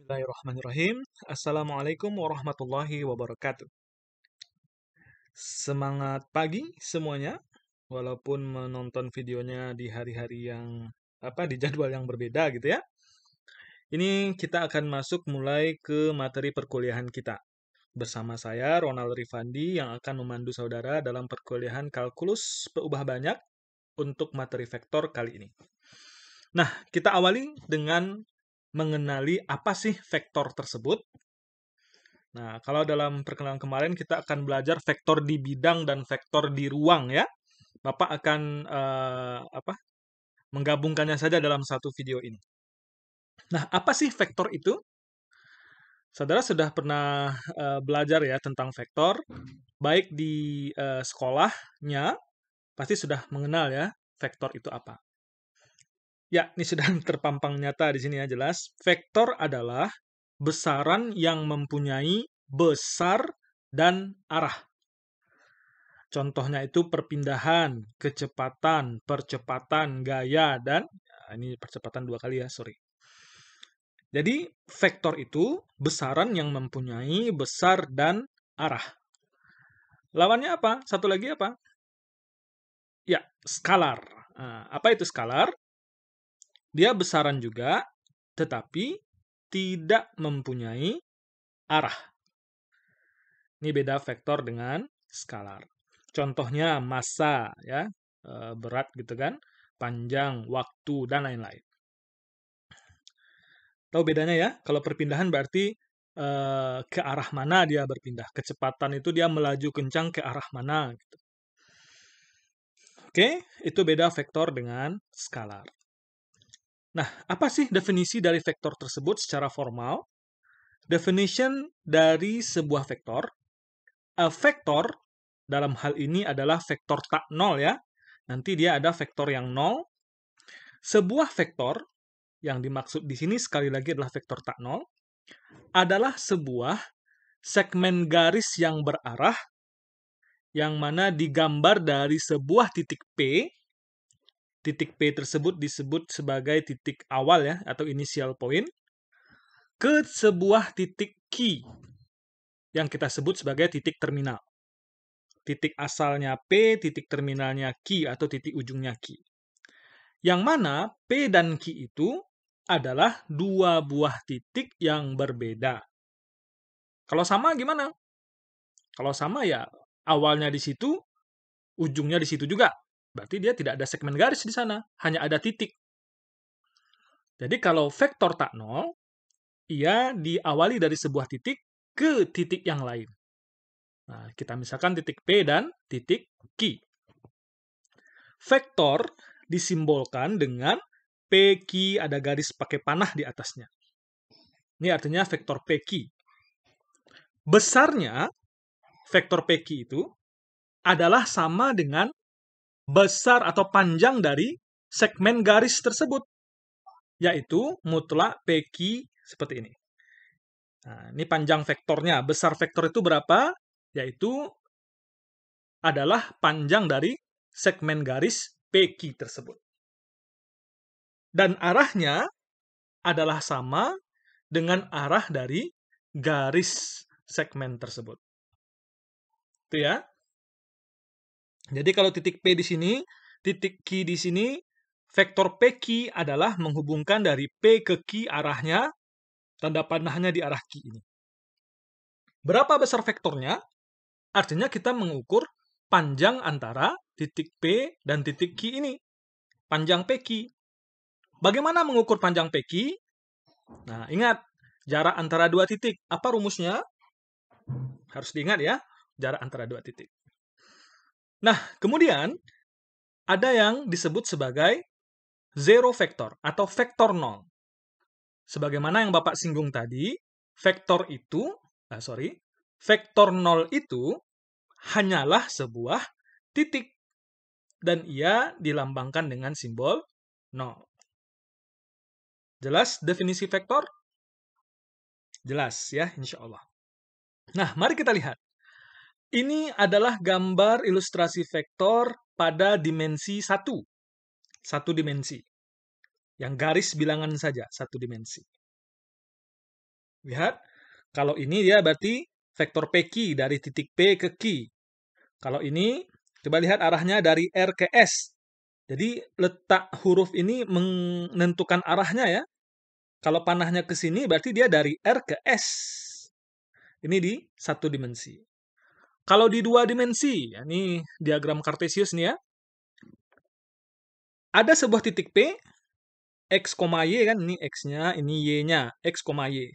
Bismillahirrahmanirrahim. Assalamualaikum warahmatullahi wabarakatuh. Semangat pagi semuanya, walaupun menonton videonya di hari-hari yang di jadwal yang berbeda gitu ya. Ini kita akan masuk mulai ke materi perkuliahan kita. Bersama saya Ronald Rifandi yang akan memandu saudara dalam perkuliahan kalkulus berubah banyak untuk materi vektor kali ini. Nah, kita awali dengan mengenali apa sih vektor tersebut. Nah, kalau dalam perkenalan kemarin kita akan belajar vektor di bidang dan vektor di ruang ya. Bapak akan menggabungkannya saja dalam satu video ini. Nah, apa sih vektor itu? Saudara sudah pernah belajar ya tentang vektor, baik di sekolahnya pasti sudah mengenal ya vektor itu apa. Ya, ini sudah terpampang nyata di sini ya jelas. Vektor adalah besaran yang mempunyai besar dan arah. Contohnya itu perpindahan, kecepatan, percepatan, gaya, dan ini percepatan 2 kali ya, sorry. Jadi, vektor itu besaran yang mempunyai besar dan arah. Lawannya apa? Satu lagi apa? Ya, skalar. Nah, apa itu skalar? Dia besaran juga, tetapi tidak mempunyai arah. Ini beda vektor dengan skalar. Contohnya massa ya, berat gitu kan, panjang, waktu dan lain-lain. Tahu bedanya ya? Kalau perpindahan berarti ke arah mana dia berpindah. Kecepatan itu dia melaju kencang ke arah mana gitu. Oke, itu beda vektor dengan skalar. Nah, apa sih definisi dari vektor tersebut secara formal? Definition dari sebuah vektor. A vektor dalam hal ini adalah vektor tak nol ya. Nanti dia ada vektor yang nol. Sebuah vektor yang dimaksud di sini sekali lagi adalah vektor tak nol adalah sebuah segmen garis yang berarah yang mana digambar dari sebuah titik P. Titik P tersebut disebut sebagai titik awal ya atau initial point ke sebuah titik Q yang kita sebut sebagai titik terminal. Titik asalnya P, titik terminalnya Q atau titik ujungnya Q. Yang mana P dan Q itu adalah dua buah titik yang berbeda. Kalau sama gimana? Kalau sama ya awalnya di situ, ujungnya di situ juga. Berarti dia tidak ada segmen garis di sana, hanya ada titik. Jadi kalau vektor tak nol, ia diawali dari sebuah titik ke titik yang lain. Nah, kita misalkan titik P dan titik Q. Vektor disimbolkan dengan PQ ada garis pakai panah di atasnya. Ini artinya vektor PQ. Besarnya vektor PQ itu adalah sama dengan besar atau panjang dari segmen garis tersebut, yaitu mutlak PQ seperti ini. Nah, ini panjang vektornya. Besar vektor itu berapa? Yaitu adalah panjang dari segmen garis PQ tersebut. Dan arahnya adalah sama dengan arah dari garis segmen tersebut. Itu ya. Jadi kalau titik P di sini, titik Q di sini, vektor PQ adalah menghubungkan dari P ke Q arahnya, tanda panahnya di arah Q ini. Berapa besar vektornya? Artinya kita mengukur panjang antara titik P dan titik Q ini. Panjang PQ. Bagaimana mengukur panjang PQ? Nah, ingat, jarak antara dua titik. Apa rumusnya? Harus diingat ya, jarak antara dua titik. Nah, kemudian ada yang disebut sebagai zero vektor atau vektor nol. Sebagaimana yang Bapak singgung tadi, vektor nol itu hanyalah sebuah titik dan ia dilambangkan dengan simbol nol. Jelas definisi vektor? Jelas ya, insya Allah. Nah, mari kita lihat. Ini adalah gambar ilustrasi vektor pada dimensi 1. Satu dimensi. Yang garis bilangan saja, satu dimensi. Lihat, kalau ini dia berarti vektor PQ dari titik P ke Q. Kalau ini, coba lihat arahnya dari R ke S. Jadi letak huruf ini menentukan arahnya ya. Kalau panahnya ke sini berarti dia dari R ke S. Ini di satu dimensi. Kalau di dua dimensi, ya, ini diagram Cartesius nih ya. Ada sebuah titik P, X, Y kan, ini X-nya, ini Y-nya, X, Y.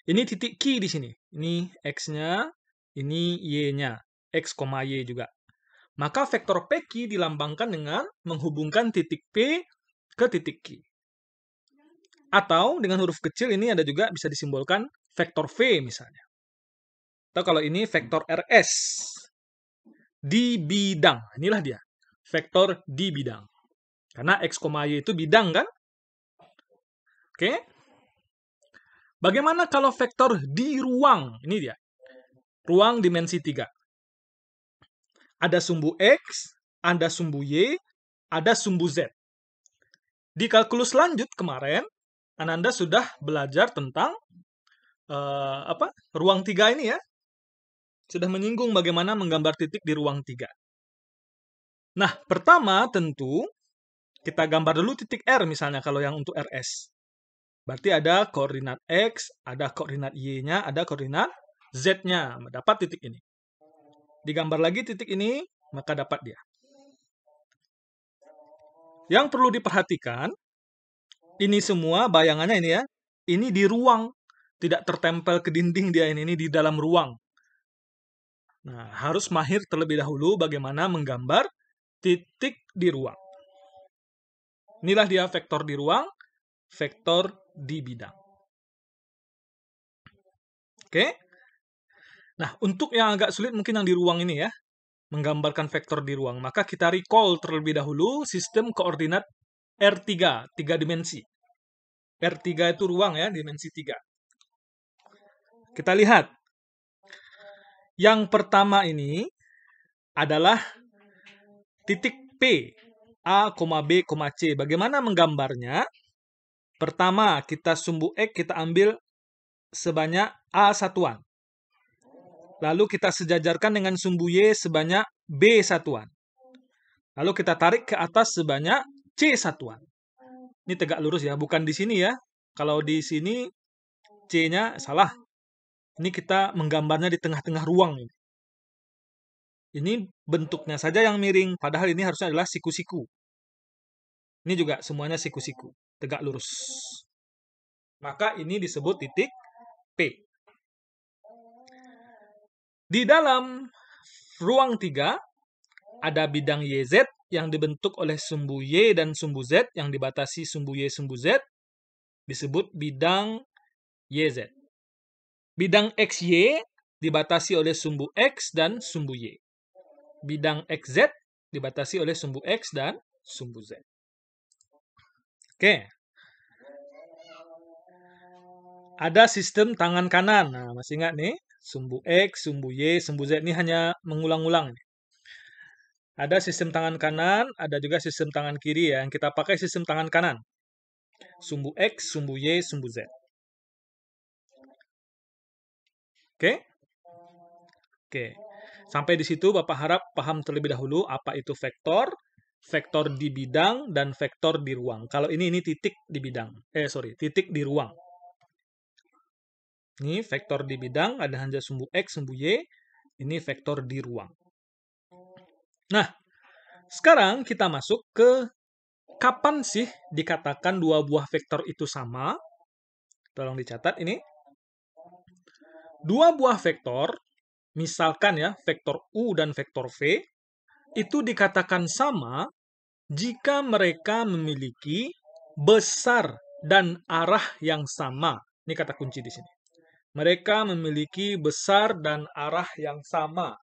Ini titik Q di sini. Ini X-nya, ini Y-nya, X, Y juga. Maka vektor PQ dilambangkan dengan menghubungkan titik P ke titik Q. Atau dengan huruf kecil ini ada juga bisa disimbolkan vektor V misalnya. Atau kalau ini vektor RS. Di bidang. Inilah dia. Vektor di bidang. Karena X, Y itu bidang kan? Oke. Bagaimana kalau vektor di ruang? Ini dia. Ruang dimensi 3. Ada sumbu X, ada sumbu Y, ada sumbu Z. Di kalkulus lanjut kemarin, Ananda sudah belajar tentang ruang 3 ini ya. Sudah menyinggung bagaimana menggambar titik di ruang 3. Nah, pertama tentu kita gambar dulu titik R misalnya kalau yang untuk RS. Berarti ada koordinat X, ada koordinat Y-nya, ada koordinat Z-nya. Dapat titik ini. Digambar lagi titik ini, maka dapat dia. Yang perlu diperhatikan, ini semua bayangannya ini ya, ini di ruang. Tidak tertempel ke dinding dia ini di dalam ruang. Nah, harus mahir terlebih dahulu bagaimana menggambar titik di ruang. Inilah dia vektor di ruang, vektor di bidang. Oke. Nah, untuk yang agak sulit mungkin yang di ruang ini ya, menggambarkan vektor di ruang. Maka kita recall terlebih dahulu sistem koordinat R3, 3 dimensi. R3 itu ruang ya, dimensi 3. Kita lihat. Yang pertama ini adalah titik P, A, B, C. Bagaimana menggambarnya? Pertama, kita sumbu X kita ambil sebanyak A satuan. Lalu kita sejajarkan dengan sumbu Y sebanyak B satuan. Lalu kita tarik ke atas sebanyak C satuan. Ini tegak lurus ya, bukan di sini ya. Kalau di sini C-nya salah. Ini kita menggambarnya di tengah-tengah ruang. Ini bentuknya saja yang miring, padahal ini harusnya adalah siku-siku. Ini juga semuanya siku-siku, tegak lurus. Maka ini disebut titik P. Di dalam ruang 3, ada bidang YZ yang dibentuk oleh sumbu Y dan sumbu Z yang dibatasi sumbu Y sumbu Z disebut bidang YZ. Bidang XY dibatasi oleh sumbu X dan sumbu Y. Bidang XZ dibatasi oleh sumbu X dan sumbu Z. Oke. Ada sistem tangan kanan. Nah, masih ingat nih? Sumbu X, sumbu Y, sumbu Z. Ini hanya mengulang-ulang. Ada sistem tangan kanan, ada juga sistem tangan kiri ya. Yang kita pakai sistem tangan kanan. Sumbu X, sumbu Y, sumbu Z. Oke? Oke. Sampai di situ Bapak harap paham terlebih dahulu apa itu vektor, vektor di bidang, dan vektor di ruang. Kalau ini titik di bidang. Titik di ruang. Ini vektor di bidang, ada hanya sumbu X, sumbu Y. Ini vektor di ruang. Nah, sekarang kita masuk ke kapan sih dikatakan dua buah vektor itu sama? Tolong dicatat ini. Dua buah vektor, misalkan ya, vektor U dan vektor V, itu dikatakan sama jika mereka memiliki besar dan arah yang sama. Ini kata kunci di sini. Mereka memiliki besar dan arah yang sama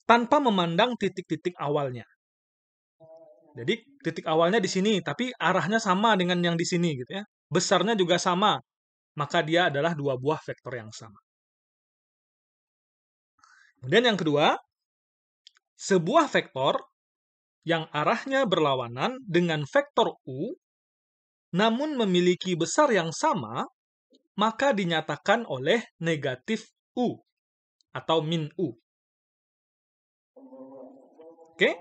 tanpa memandang titik-titik awalnya. Jadi titik awalnya di sini, tapi arahnya sama dengan yang di sini gitu ya. Besarnya juga sama, maka dia adalah dua buah vektor yang sama. Kemudian yang kedua, sebuah vektor yang arahnya berlawanan dengan vektor U, namun memiliki besar yang sama, maka dinyatakan oleh negatif U atau min U. Oke,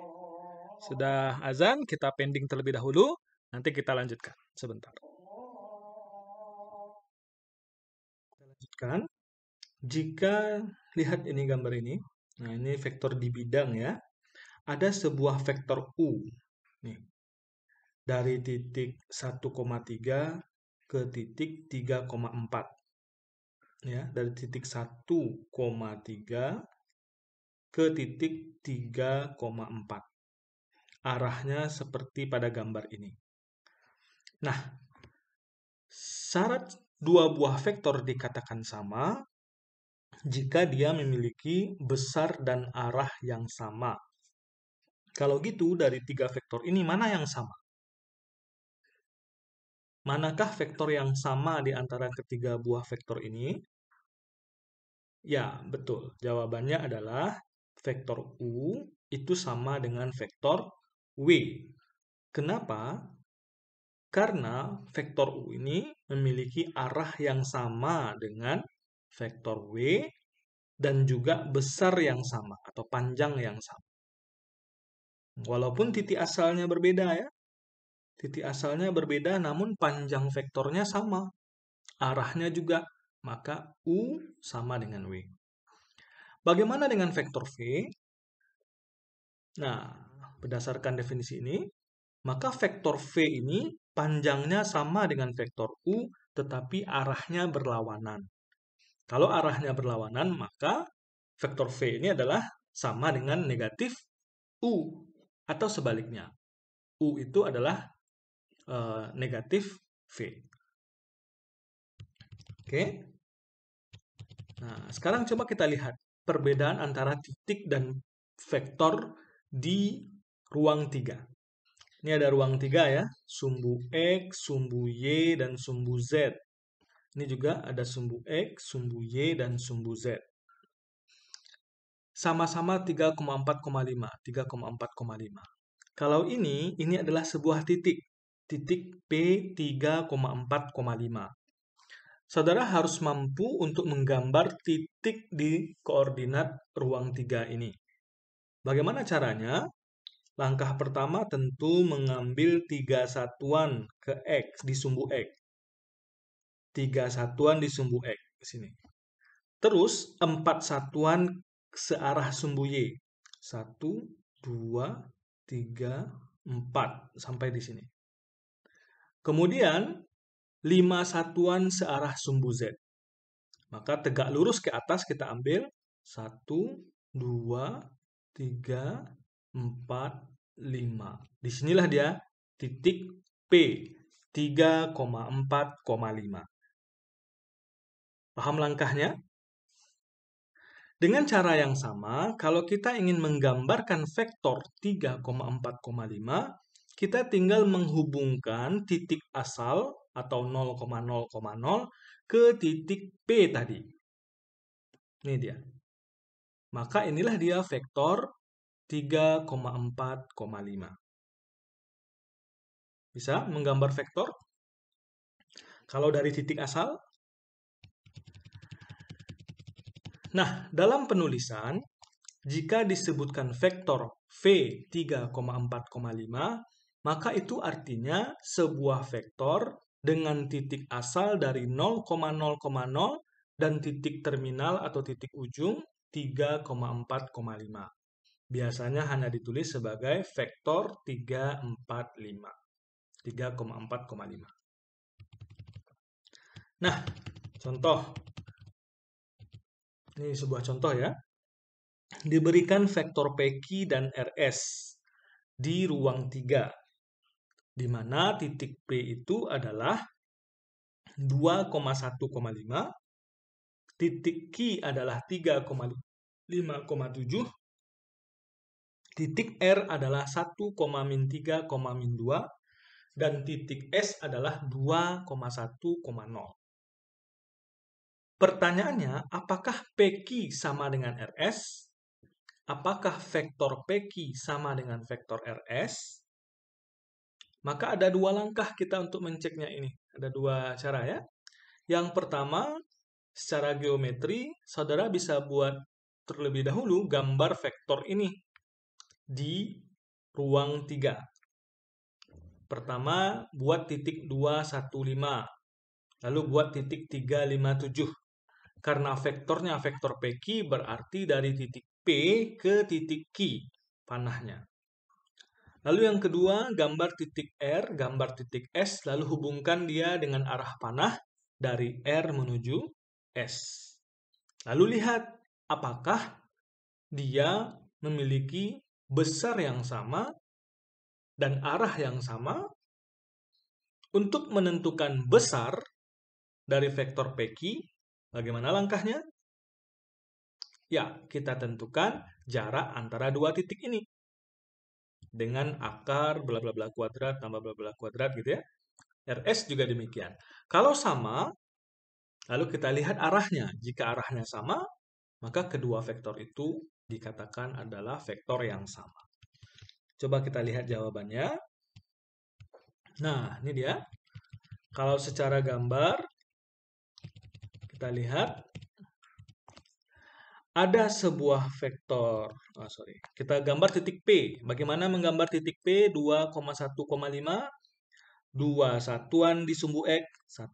sudah azan, kita pending terlebih dahulu, nanti kita lanjutkan sebentar. Kita lanjutkan. Jika lihat ini gambar ini, nah ini vektor di bidang ya, ada sebuah vektor U. Nih, dari titik 1,3 ke titik 3,4. Ya, dari titik 1,3 ke titik 3,4. Arahnya seperti pada gambar ini. Nah, syarat dua buah vektor dikatakan sama jika dia memiliki besar dan arah yang sama. Kalau gitu, dari tiga vektor ini mana yang sama? Manakah vektor yang sama di antara ketiga buah vektor ini? Ya, betul. Jawabannya adalah vektor U itu sama dengan vektor W. Kenapa? Karena vektor U ini memiliki arah yang sama dengan vektor W dan juga besar yang sama atau panjang yang sama. Walaupun titik asalnya berbeda ya. Titik asalnya berbeda namun panjang vektornya sama. Arahnya juga. Maka U sama dengan W. Bagaimana dengan vektor V? Nah, berdasarkan definisi ini, maka vektor V ini panjangnya sama dengan vektor U, tetapi arahnya berlawanan. Kalau arahnya berlawanan, maka vektor V ini adalah sama dengan negatif U, atau sebaliknya. U itu adalah negatif V. Oke. Nah, sekarang coba kita lihat perbedaan antara titik dan vektor di ruang 3. Ini ada ruang 3 ya, sumbu X, sumbu Y, dan sumbu Z. Ini juga ada sumbu X, sumbu Y, dan sumbu Z. Sama-sama 3,4,5, 3,4,5. Kalau ini adalah sebuah titik. Titik P 3,4,5. Saudara harus mampu untuk menggambar titik di koordinat ruang 3 ini. Bagaimana caranya? Langkah pertama tentu mengambil 3 satuan ke X di sumbu X. 3 satuan di sumbu X di sini. Terus 4 satuan searah sumbu Y. 1, 2, 3, 4 sampai di sini. Kemudian 5 satuan searah sumbu Z. Maka tegak lurus ke atas kita ambil 1, 2, 3, 4, 5. Disinilah dia titik P 3,4,5. Paham langkahnya? Dengan cara yang sama, kalau kita ingin menggambarkan vektor 3,4,5, kita tinggal menghubungkan titik asal atau 0,0,0 ke titik P tadi. Ini dia. Maka inilah dia vektor 3,4,5. Bisa menggambar vektor? Kalau dari titik asal? Nah, dalam penulisan, jika disebutkan vektor V 3,4,5, maka itu artinya sebuah vektor dengan titik asal dari 0,0,0 dan titik terminal atau titik ujung 3,4,5. Biasanya hanya ditulis sebagai vektor 3,4,5. 3,4,5. Nah, contoh. Ini sebuah contoh ya. Diberikan vektor PQ dan RS di ruang 3, di mana titik P itu adalah 2,1,5, titik Q adalah 3,5,7, titik R adalah 1,-3,-2, dan titik S adalah 2,1,0. Pertanyaannya, apakah PQ sama dengan RS? Apakah vektor PQ sama dengan vektor RS? Maka ada dua langkah kita untuk menceknya ini. Ada dua cara ya. Yang pertama, secara geometri, saudara bisa buat terlebih dahulu gambar vektor ini di ruang 3. Pertama, buat titik 215. Lalu buat titik 357. Karena vektornya vektor PQ, berarti dari titik P ke titik Q panahnya. Lalu yang kedua, gambar titik R, gambar titik S, lalu hubungkan dia dengan arah panah dari R menuju S. Lalu lihat apakah dia memiliki besar yang sama dan arah yang sama. Untuk menentukan besar dari vektor PQ, bagaimana langkahnya? Ya, kita tentukan jarak antara dua titik ini dengan akar bla bla bla kuadrat tambah bla bla kuadrat gitu ya. RS juga demikian. Kalau sama, lalu kita lihat arahnya. Jika arahnya sama, maka kedua vektor itu dikatakan adalah vektor yang sama. Coba kita lihat jawabannya. Nah, ini dia. Kalau secara gambar, kita lihat ada sebuah vektor. Kita gambar titik P. Bagaimana menggambar titik P? 2,1,5. 2 satuan di sumbu X. 1,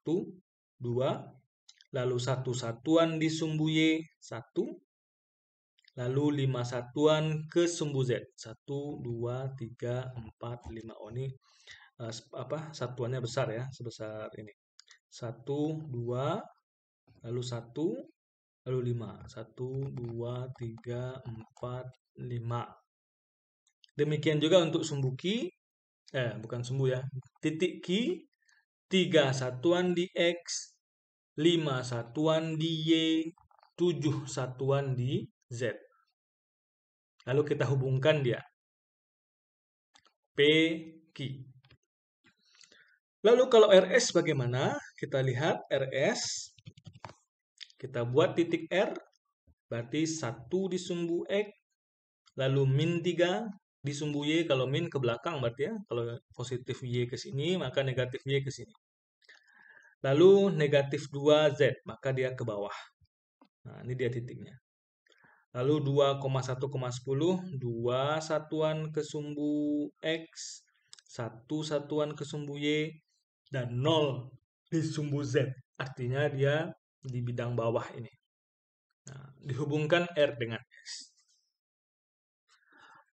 2. Lalu 1 satuan di sumbu Y. 1. Lalu 5 satuan ke sumbu Z. 1, 2, 3, 4, 5. Oh, ini satuannya besar ya, sebesar ini. 1, 2, lalu 1, lalu 5. 1, 2, 3, 4, 5. Demikian juga untuk sumbu Q, bukan sumbu ya, titik Q, 3 satuan di X, 5 satuan di Y, 7 satuan di Z. Lalu kita hubungkan dia. P, Q. Lalu kalau RS bagaimana? Kita lihat RS. Kita buat titik R, berarti 1 di sumbu X, lalu min 3 di sumbu Y, kalau min ke belakang berarti ya, kalau positif Y ke sini, maka negatif Y ke sini. Lalu negatif 2Z, maka dia ke bawah. Nah, ini dia titiknya. Lalu 2,1,10, 2 satuan ke sumbu X, 1 satuan ke sumbu Y, dan 0 di sumbu Z. Artinya dia di bidang bawah ini. Nah, dihubungkan R dengan S.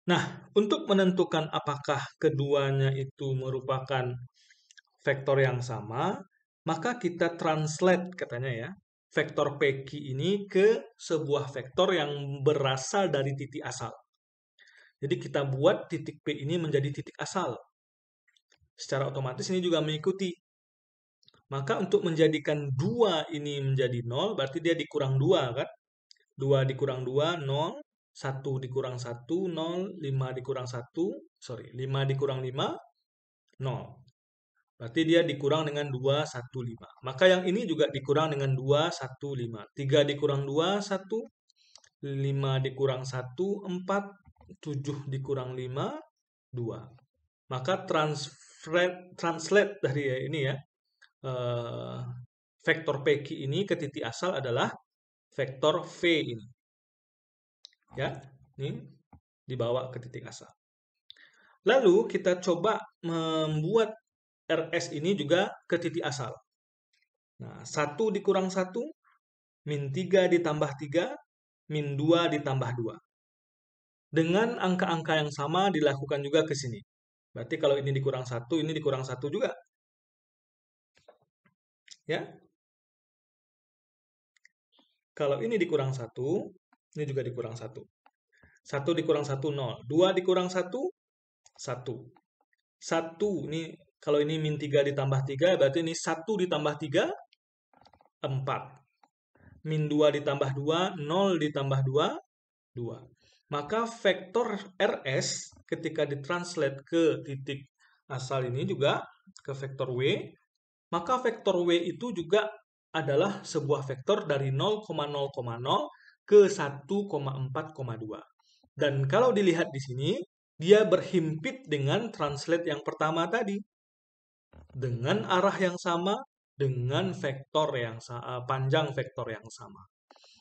Nah, untuk menentukan apakah keduanya itu merupakan vektor yang sama, maka kita translate katanya ya, vektor PQ ini ke sebuah vektor yang berasal dari titik asal. Jadi kita buat titik P ini menjadi titik asal. Secara otomatis ini juga mengikuti. Maka untuk menjadikan 2 ini menjadi 0, berarti dia dikurang 2 kan? 2 dikurang 2, 0. 1 dikurang 1, 0. 5 dikurang 1, 5 dikurang 5, 0. Berarti dia dikurang dengan 215. Maka yang ini juga dikurang dengan 215. 3 dikurang 2, 1. 5 dikurang 1, 4. 7 dikurang 5, 2. Maka translate dari ini ya, vektor PQ ini ke titik asal adalah vektor V ini. Ya, ini dibawa ke titik asal. Lalu kita coba membuat RS ini juga ke titik asal. Nah, 1 dikurang 1, min 3 ditambah 3, min 2 ditambah 2. Dengan angka-angka yang sama dilakukan juga ke sini. Berarti kalau ini dikurang 1, ini dikurang 1 juga. Ya. Kalau ini dikurang 1, ini juga dikurang 1. 1 dikurang 1, 0. 2 dikurang 1, 1. 1, ini kalau ini min 3 ditambah 3, berarti ini 1 ditambah 3, 4. Min 2 ditambah 2, 0 ditambah 2, 2. Maka vektor RS ketika ditranslate ke titik asal ini juga ke vektor W, maka vektor W itu juga adalah sebuah vektor dari 0,0,0 ke 1,4,2. Dan kalau dilihat di sini, dia berhimpit dengan translate yang pertama tadi. Dengan arah yang sama, dengan panjang vektor yang sama.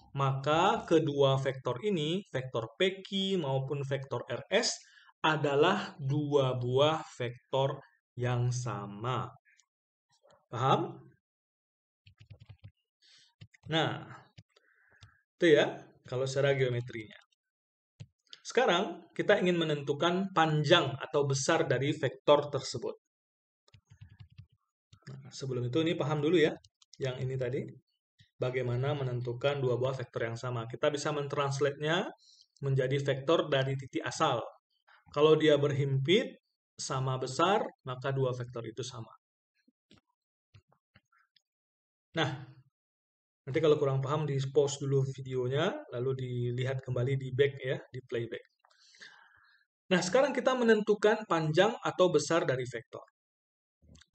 Maka kedua vektor ini, vektor PQ maupun vektor RS, adalah dua buah vektor yang sama. Paham? Nah, itu ya kalau secara geometrinya. Sekarang kita ingin menentukan panjang atau besar dari vektor tersebut. Nah, sebelum itu ini paham dulu ya, yang ini tadi. Bagaimana menentukan dua buah vektor yang sama. Kita bisa mentranslate-nya menjadi vektor dari titik asal. Kalau dia berhimpit sama besar, maka dua vektor itu sama. Nah, nanti kalau kurang paham di pause dulu videonya, lalu dilihat kembali di back ya, di playback. Nah, sekarang kita menentukan panjang atau besar dari vektor.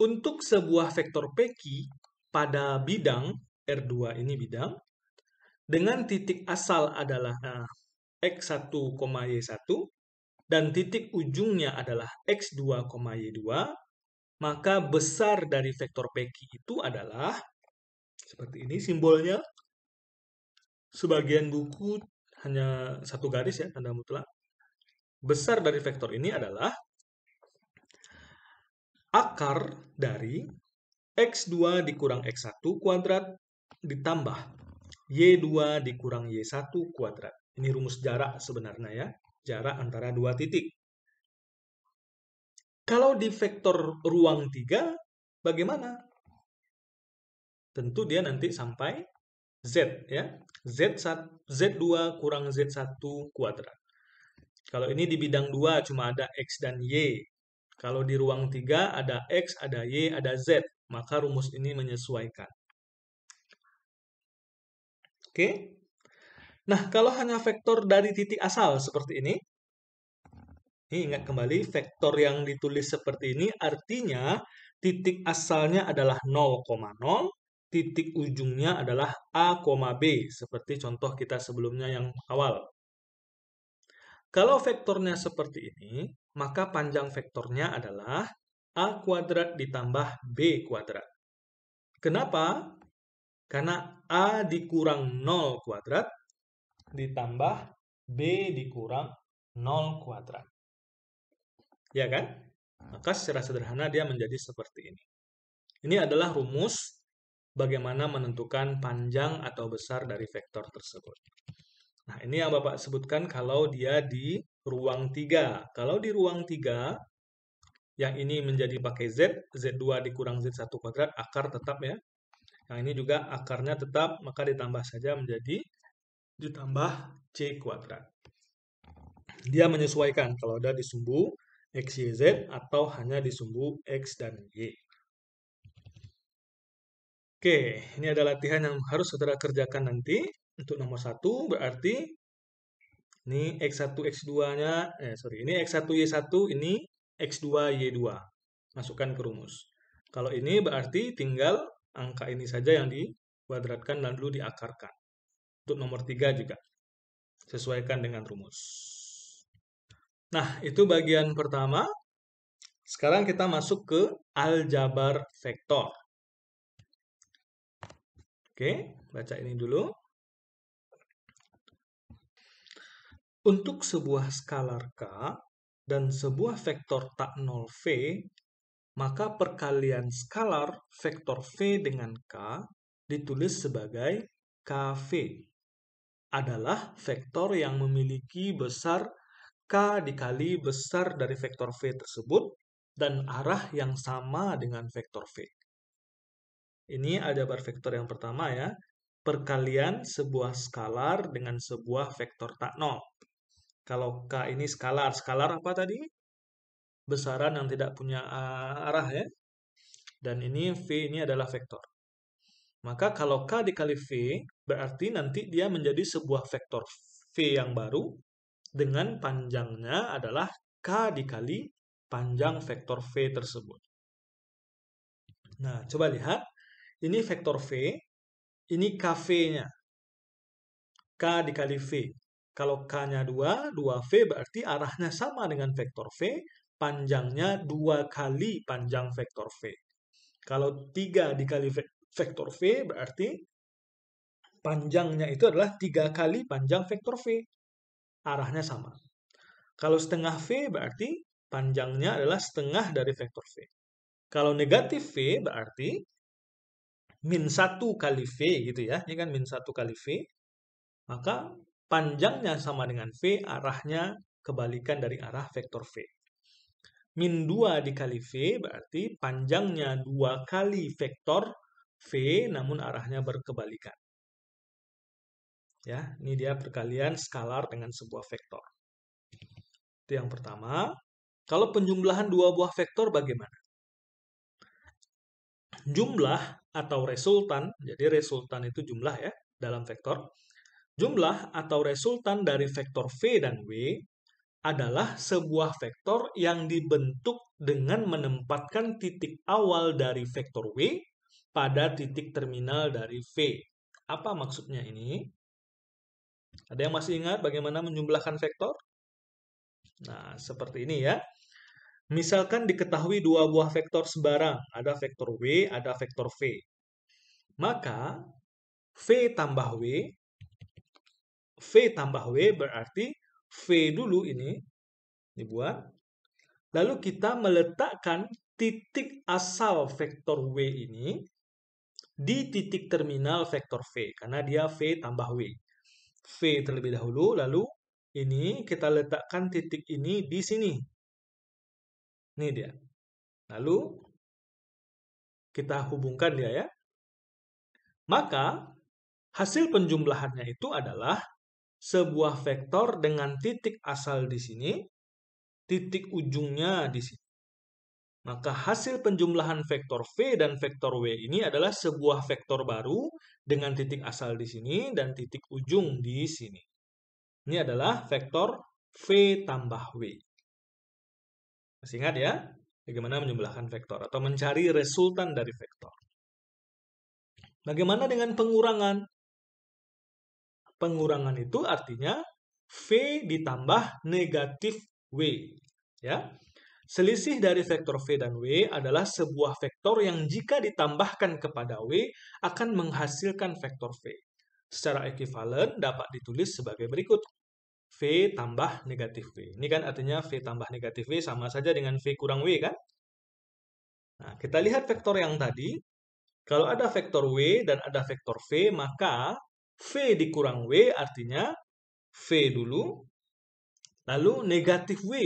Untuk sebuah vektor PQ pada bidang R2 ini bidang, dengan titik asal adalah X1, Y1, dan titik ujungnya adalah X2, Y2, maka besar dari vektor PQ itu adalah, seperti ini simbolnya, sebagian buku hanya satu garis ya, tanda mutlak. Besar dari vektor ini adalah akar dari X2 dikurang X1 kuadrat ditambah Y2 dikurang Y1 kuadrat. Ini rumus jarak sebenarnya ya, jarak antara dua titik. Kalau di vektor ruang 3, bagaimana? Tentu dia nanti sampai Z ya. Z2 kurang Z1 kuadrat. Kalau ini di bidang 2 cuma ada X dan Y. Kalau di ruang 3 ada X, ada Y, ada Z. Maka rumus ini menyesuaikan. Oke? Nah, kalau hanya vektor dari titik asal seperti ini ingat kembali, vektor yang ditulis seperti ini artinya titik asalnya adalah 0,0, titik ujungnya adalah A, B, seperti contoh kita sebelumnya yang awal. Kalau vektornya seperti ini, maka panjang vektornya adalah A kuadrat ditambah B kuadrat. Kenapa? Karena A dikurang 0 kuadrat ditambah B dikurang 0 kuadrat. Ya kan? Maka secara sederhana dia menjadi seperti ini. Ini adalah rumus bagaimana menentukan panjang atau besar dari vektor tersebut. Nah, ini yang Bapak sebutkan kalau dia di ruang 3. Kalau di ruang 3, yang ini menjadi pakai Z, Z2 dikurang Z1 kuadrat, akar tetap ya. Yang ini juga akarnya tetap, maka ditambah saja menjadi ditambah C kuadrat. Dia menyesuaikan kalau ada di sumbu X, Y, Z atau hanya di sumbu X dan Y. Oke, ini ada latihan yang harus saudara kerjakan nanti. Untuk nomor 1 berarti ini X1, X2-nya, ini X1, Y1, ini X2, Y2. Masukkan ke rumus. Kalau ini berarti tinggal angka ini saja yang dikuadratkan dan lalu diakarkan. Untuk nomor 3 juga. Sesuaikan dengan rumus. Nah, itu bagian pertama. Sekarang kita masuk ke aljabar vektor. Oke, baca ini dulu. Untuk sebuah skalar K dan sebuah vektor tak 0 V, maka perkalian skalar vektor V dengan K ditulis sebagai KV. Adalah vektor yang memiliki besar K dikali besar dari vektor V tersebut dan arah yang sama dengan vektor V. Ini aljabar vektor yang pertama ya. Perkalian sebuah skalar dengan sebuah vektor tak 0. Kalau K ini skalar. Skalar apa tadi? Besaran yang tidak punya arah ya. Dan ini V ini adalah vektor. Maka kalau K dikali V, berarti nanti dia menjadi sebuah vektor V yang baru dengan panjangnya adalah K dikali panjang vektor V tersebut. Nah, coba lihat. Ini vektor V, ini KV-nya. K dikali V. Kalau K-nya 2, 2V berarti arahnya sama dengan vektor V, panjangnya 2 kali panjang vektor V. Kalau 3 dikali vektor V berarti panjangnya itu adalah 3 kali panjang vektor V. Arahnya sama. Kalau setengah V berarti panjangnya adalah setengah dari vektor V. Kalau negatif V berarti min 1 kali V gitu ya. Ini kan min 1 kali V. Maka panjangnya sama dengan V, arahnya kebalikan dari arah vektor V. Min 2 dikali V berarti panjangnya 2 kali vektor V namun arahnya berkebalikan. Ya, ini dia perkalian skalar dengan sebuah vektor. Itu yang pertama. Kalau penjumlahan dua buah vektor bagaimana? Jumlah atau resultan, jadi resultan itu jumlah ya dalam vektor. Jumlah atau resultan dari vektor V dan W adalah sebuah vektor yang dibentuk dengan menempatkan titik awal dari vektor W pada titik terminal dari V. Apa maksudnya ini? Ada yang masih ingat bagaimana menjumlahkan vektor? Nah, seperti ini ya. Misalkan diketahui dua buah vektor sebarang, ada vektor W, ada vektor V. Maka V tambah W berarti V dulu ini dibuat. Lalu kita meletakkan titik asal vektor W ini di titik terminal vektor V, karena dia V tambah W. V terlebih dahulu, lalu ini kita letakkan titik ini di sini. Ini dia. Lalu kita hubungkan dia ya. Maka hasil penjumlahannya itu adalah sebuah vektor dengan titik asal di sini, titik ujungnya di sini. Maka hasil penjumlahan vektor V dan vektor W ini adalah sebuah vektor baru dengan titik asal di sini dan titik ujung di sini. Ini adalah vektor V tambah W. Masih ingat ya? Bagaimana menjumlahkan vektor atau mencari resultan dari vektor. Bagaimana dengan pengurangan? Pengurangan itu artinya V ditambah negatif W. Ya. Selisih dari vektor V dan W adalah sebuah vektor yang jika ditambahkan kepada W akan menghasilkan vektor V. Secara ekivalen dapat ditulis sebagai berikut. V tambah negatif W. Ini kan artinya V tambah negatif W sama saja dengan V kurang W kan? Nah, kita lihat vektor yang tadi. Kalau ada vektor W dan ada vektor V, maka V dikurang W artinya V dulu, lalu negatif W.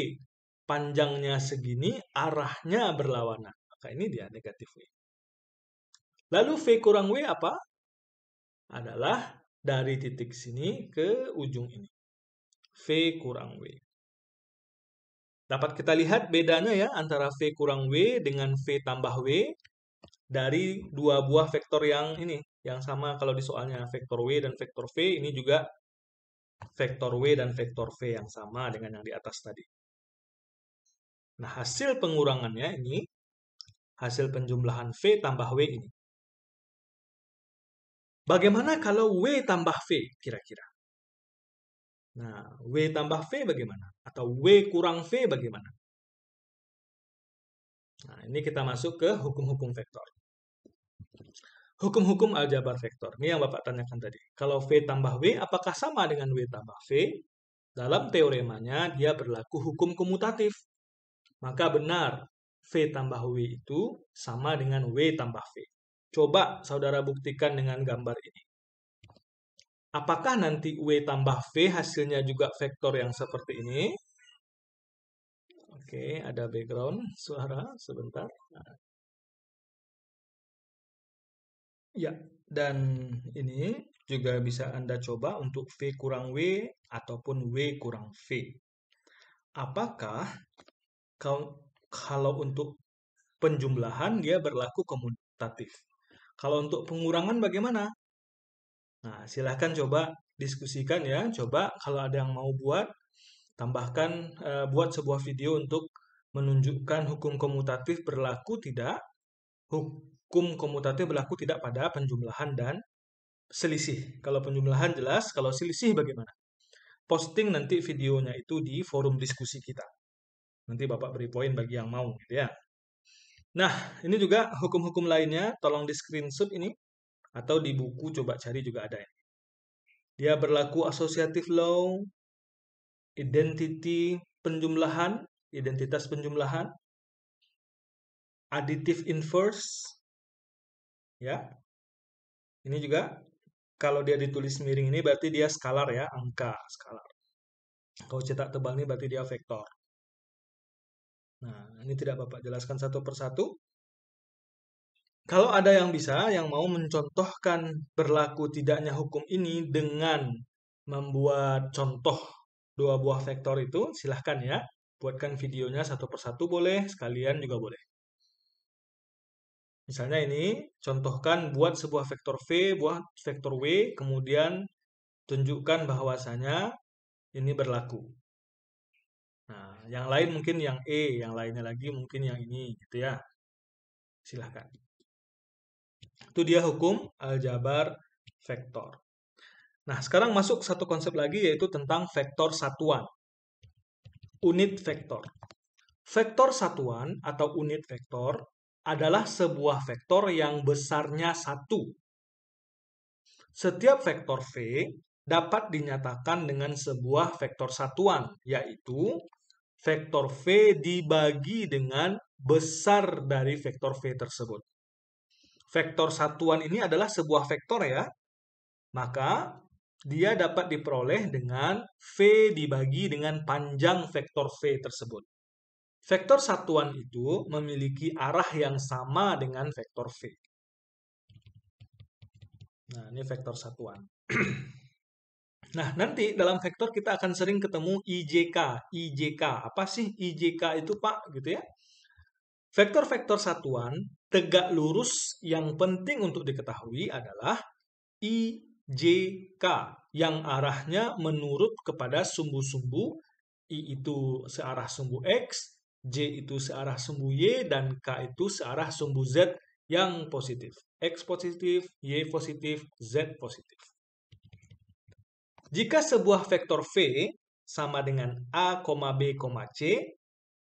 Panjangnya segini, arahnya berlawanan. Maka ini dia negatif W. Lalu V kurang W apa? Adalah dari titik sini ke ujung ini. V kurang W. Dapat kita lihat bedanya ya antara V kurang W dengan V tambah W dari dua buah vektor yang ini. Yang sama kalau di soalnya vektor W dan vektor V, ini juga vektor W dan vektor V yang sama dengan yang di atas tadi. Nah, hasil pengurangannya ini, hasil penjumlahan V tambah W ini. Bagaimana kalau W tambah V kira-kira? Nah, W tambah V bagaimana? Atau W kurang V bagaimana? Nah, ini kita masuk ke hukum-hukum vektor. Hukum-hukum aljabar vektor. Ini yang Bapak tanyakan tadi. Kalau V tambah W, apakah sama dengan W tambah V? Dalam teoremanya, dia berlaku hukum komutatif. Maka benar, V tambah W itu sama dengan W tambah V. Coba saudara buktikan dengan gambar ini. Apakah nanti W tambah V hasilnya juga vektor yang seperti ini? Oke, ada background suara sebentar. Ya, dan ini juga bisa Anda coba untuk V kurang W ataupun W kurang V. Apakah kalau untuk penjumlahan dia berlaku komutatif? Kalau untuk pengurangan bagaimana? Nah, silahkan coba diskusikan ya. Coba kalau ada yang mau buat, tambahkan, buat sebuah video untuk menunjukkan hukum komutatif berlaku tidak. Hukum komutatif berlaku tidak pada penjumlahan dan selisih. Kalau penjumlahan jelas, kalau selisih bagaimana? Posting nanti videonya itu di forum diskusi kita. Nanti Bapak beri poin bagi yang mau, gitu ya. Nah, ini juga hukum-hukum lainnya, tolong di screenshot ini, atau di buku coba cari juga ada ya. Dia berlaku associative law, identitas penjumlahan, additive inverse, ya. Ini juga kalau dia ditulis miring ini berarti dia skalar ya, angka skalar. Kalau cetak tebal ini berarti dia vektor. Nah, ini tidak Bapak jelaskan satu persatu. Kalau ada yang yang mau mencontohkan berlaku tidaknya hukum ini dengan membuat contoh dua buah vektor itu, silahkan ya. Buatkan videonya satu persatu boleh, sekalian juga boleh. Misalnya ini, contohkan buat sebuah vektor V, buat vektor W, kemudian tunjukkan bahwasanya ini berlaku. Nah, yang lain mungkin yang E, yang lainnya lagi mungkin yang ini, gitu ya. Silahkan. Itu dia hukum aljabar vektor. Nah, sekarang masuk satu konsep lagi yaitu tentang vektor satuan. Unit vektor. Vektor satuan atau unit vektor adalah sebuah vektor yang besarnya satu. Setiap vektor V dapat dinyatakan dengan sebuah vektor satuan, yaitu vektor V dibagi dengan besar dari vektor V tersebut. Vektor satuan ini adalah sebuah vektor ya, maka dia dapat diperoleh dengan V dibagi dengan panjang vektor V tersebut. Vektor satuan itu memiliki arah yang sama dengan vektor V. Nah, ini vektor satuan. Nah, nanti dalam vektor kita akan sering ketemu IJK. IJK, apa sih IJK itu Pak? Gitu ya. Vektor-vektor satuan tegak lurus yang penting untuk diketahui adalah IJK yang arahnya menurut kepada sumbu-sumbu. I itu searah sumbu X, J itu searah sumbu Y, dan K itu searah sumbu Z yang positif. X positif, Y positif, Z positif. Jika sebuah vektor V sama dengan A, B, C,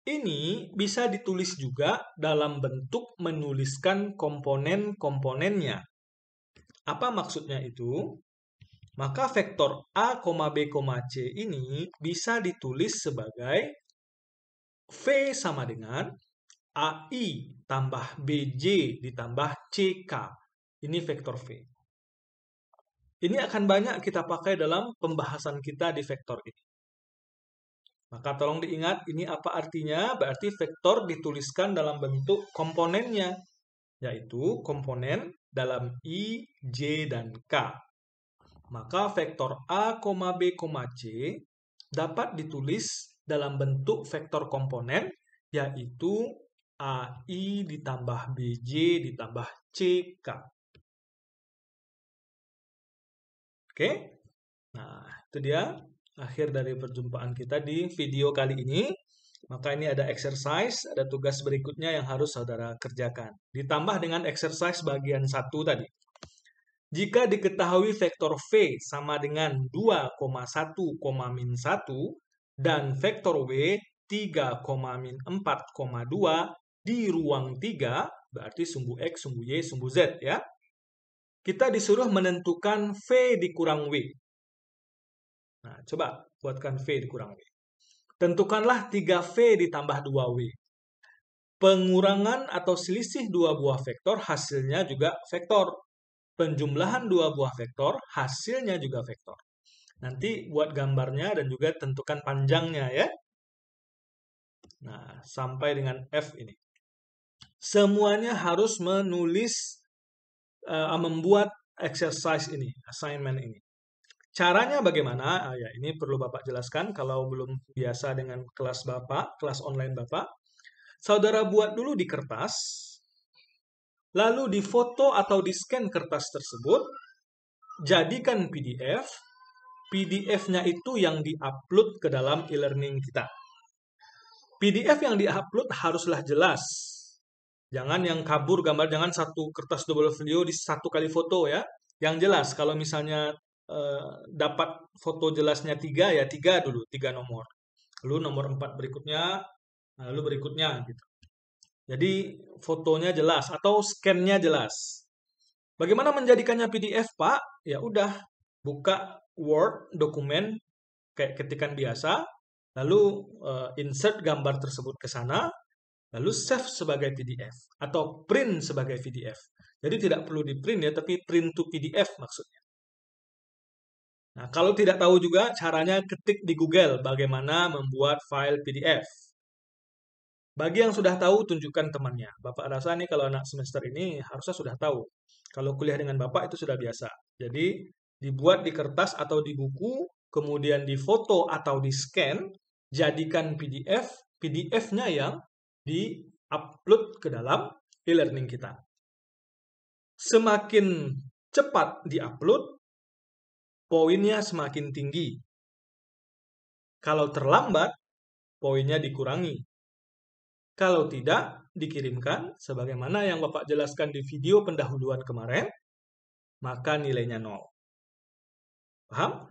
ini bisa ditulis juga dalam bentuk menuliskan komponen-komponennya. Apa maksudnya itu? Maka vektor A, B, C ini bisa ditulis sebagai V sama dengan AI tambah BJ ditambah CK. Ini vektor V. Ini akan banyak kita pakai dalam pembahasan kita di vektor ini. Maka tolong diingat, ini apa artinya? Berarti vektor dituliskan dalam bentuk komponennya, yaitu komponen dalam I, J, dan K. Maka vektor A, B, C dapat ditulis dalam bentuk vektor komponen, yaitu AI ditambah BJ ditambah CK. Oke? Nah, itu dia akhir dari perjumpaan kita di video kali ini. Maka ini ada exercise, ada tugas berikutnya yang harus saudara kerjakan. Ditambah dengan exercise bagian 1 tadi. Jika diketahui vektor V sama dengan 2,1, min 1 dan vektor W 3, min 4, 2 di ruang 3, berarti sumbu X, sumbu Y, sumbu Z ya. Kita disuruh menentukan V dikurang W. Nah, coba buatkan V dikurang W. Tentukanlah 3V ditambah 2W. Pengurangan atau selisih dua buah vektor hasilnya juga vektor. Penjumlahan dua buah vektor hasilnya juga vektor. Nanti buat gambarnya dan juga tentukan panjangnya ya. Nah, sampai dengan F ini. Semuanya harus membuat exercise ini, assignment ini. Caranya bagaimana? Ya, ini perlu Bapak jelaskan kalau belum biasa dengan kelas Bapak, kelas online Bapak. Saudara buat dulu di kertas, lalu difoto atau di-scan kertas tersebut, jadikan PDF. PDF-nya itu yang di-upload ke dalam e-learning kita. PDF yang di-upload haruslah jelas. Jangan yang kabur gambar, jangan satu kertas double folio di satu kali foto ya. Yang jelas, kalau misalnya dapat foto jelasnya 3, ya 3 dulu, 3 nomor. Lalu nomor 4 berikutnya, lalu berikutnya gitu. Jadi fotonya jelas atau scan-nya jelas. Bagaimana menjadikannya PDF, Pak? Ya udah, buka Word dokumen kayak ketikan biasa, lalu insert gambar tersebut ke sana, lalu save sebagai PDF atau print sebagai PDF. Jadi tidak perlu di print ya, tapi print to PDF maksudnya. Nah, kalau tidak tahu juga caranya ketik di Google bagaimana membuat file PDF. Bagi yang sudah tahu, tunjukkan temannya. Bapak rasa nih kalau anak semester ini harusnya sudah tahu. Kalau kuliah dengan Bapak itu sudah biasa. Jadi, dibuat di kertas atau di buku, kemudian difoto atau di-scan, jadikan PDF, PDF-nya yang di-upload ke dalam e-learning kita. Semakin cepat di-upload, poinnya semakin tinggi. Kalau terlambat, poinnya dikurangi. Kalau tidak, dikirimkan sebagaimana yang Bapak jelaskan di video pendahuluan kemarin, maka nilainya 0. Paham?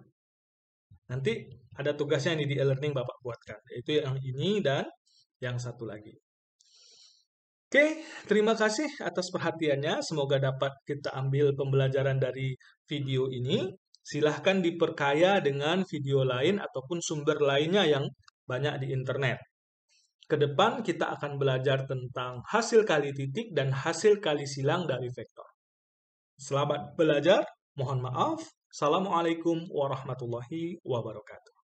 Nanti ada tugasnya nih di e-learning Bapak buatkan, yaitu yang ini dan yang satu lagi. Oke, terima kasih atas perhatiannya. Semoga dapat kita ambil pembelajaran dari video ini. Silahkan diperkaya dengan video lain ataupun sumber lainnya yang banyak di internet. Ke depan kita akan belajar tentang hasil kali titik dan hasil kali silang dari vektor. Selamat belajar, mohon maaf. Assalamualaikum warahmatullahi wabarakatuh.